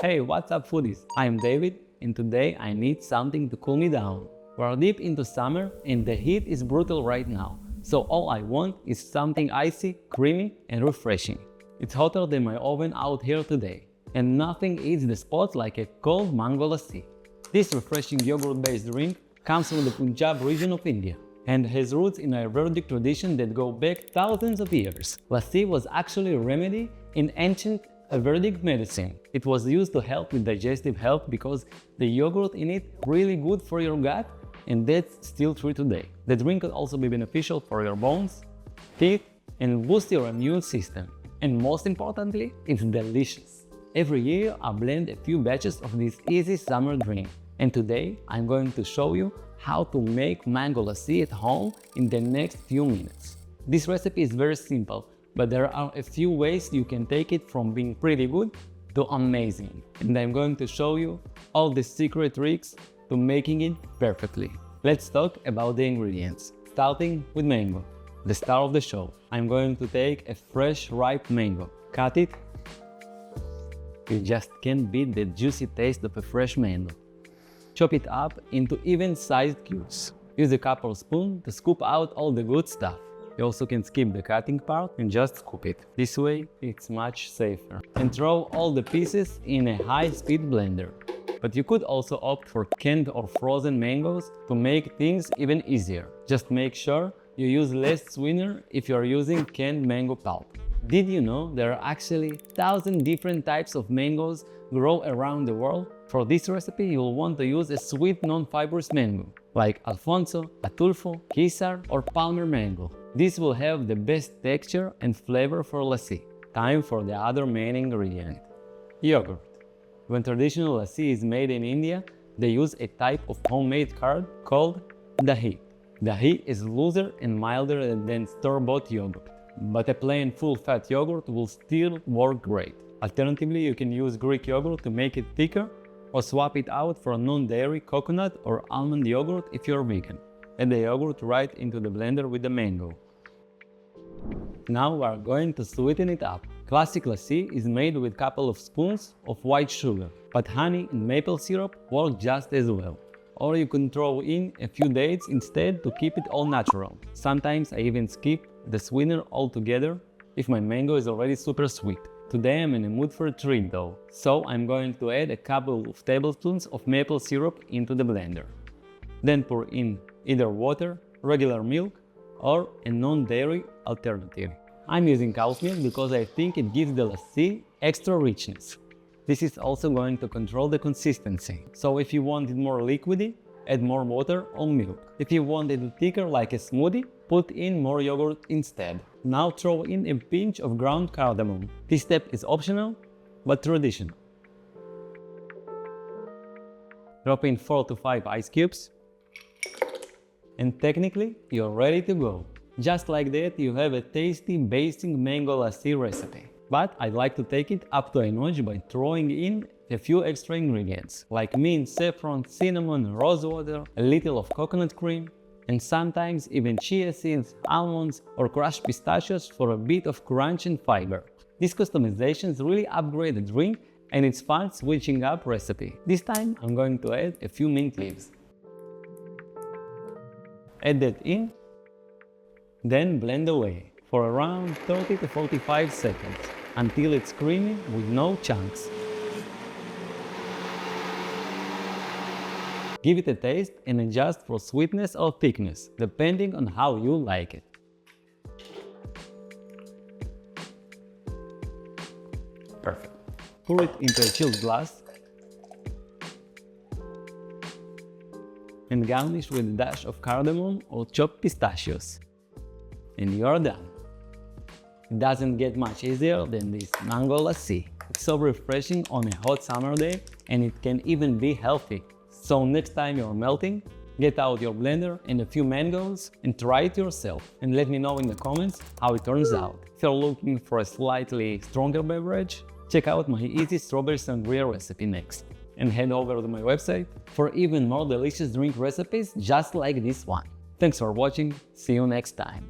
Hey, what's up foodies? I'm David and today I need something to cool me down. We're deep into summer and the heat is brutal right now. So all I want is something icy, creamy and refreshing. It's hotter than my oven out here today. And nothing eats the spot like a cold mango lassi. This refreshing yogurt-based drink comes from the Punjab region of India and has roots in a Ayurvedic tradition that go back thousands of years. Lassi was actually a remedy in ancient Ayurvedic medicine. It was used to help with digestive health because the yogurt in it really good for your gut, and that's still true today. The drink can also be beneficial for your bones, teeth, and boost your immune system. And most importantly, it's delicious. Every year I blend a few batches of this easy summer drink, and today I'm going to show you how to make mango lassi at home in the next few minutes. This recipe is very simple, but there are a few ways you can take it from being pretty good to amazing. And I'm going to show you all the secret tricks to making it perfectly. Let's talk about the ingredients, starting with mango, the star of the show. I'm going to take a fresh ripe mango, cut it. You just can't beat the juicy taste of a fresh mango. Chop it up into even-sized cubes. Use a couple spoon to scoop out all the good stuff. You also can skip the cutting part and just scoop it. This way, it's much safer. And throw all the pieces in a high-speed blender. But you could also opt for canned or frozen mangoes to make things even easier. Just make sure you use less sweetener if you are using canned mango pulp. Did you know there are actually 1,000 different types of mangoes grow around the world? For this recipe, you'll want to use a sweet non-fibrous mango, like Alfonso, Atulfo, Kisar, or Palmer mango. This will have the best texture and flavor for lassi. Time for the other main ingredient, yogurt. When traditional lassi is made in India, they use a type of homemade curd called dahi. Dahi is looser and milder than store-bought yogurt, but a plain full-fat yogurt will still work great. Alternatively, you can use Greek yogurt to make it thicker or swap it out for non-dairy coconut or almond yogurt if you're vegan. Add the yogurt right into the blender with the mango. Now we are going to sweeten it up. Classic lassi is made with a couple of spoons of white sugar, but honey and maple syrup work just as well. Or you can throw in a few dates instead to keep it all natural. Sometimes I even skip the sweetener altogether if my mango is already super sweet. Today I'm in a mood for a treat though, so I'm going to add a couple of tablespoons of maple syrup into the blender. Then pour in either water, regular milk, or a non-dairy alternative. I'm using cow's milk because I think it gives the lassi extra richness. This is also going to control the consistency, so if you want it more liquidy, add more water or milk. If you want it thicker like a smoothie, put in more yogurt instead. Now throw in a pinch of ground cardamom. This step is optional, but traditional. Drop in 4 to 5 ice cubes. And technically, you're ready to go. Just like that, you have a tasty basic mango lassi recipe. But I'd like to take it up to a notch by throwing in a few extra ingredients, like mint, saffron, cinnamon, rose water, a little of coconut cream, and sometimes even chia seeds, almonds, or crushed pistachios for a bit of crunch and fiber. These customizations really upgrade the drink, and it's fun switching up recipe. This time I'm going to add a few mint leaves. Add that in, then blend away for around 30 to 45 seconds until it's creamy with no chunks. Give it a taste and adjust for sweetness or thickness, depending on how you like it. Perfect. Pour it into a chilled glass and garnish with a dash of cardamom or chopped pistachios. And you're done. It doesn't get much easier than this mango lassi. It's so refreshing on a hot summer day, and it can even be healthy. So next time you're melting, get out your blender and a few mangoes and try it yourself. And let me know in the comments how it turns out. If you're looking for a slightly stronger beverage, check out my easy strawberry sangria recipe next. And head over to my website for even more delicious drink recipes just like this one. Thanks for watching, see you next time.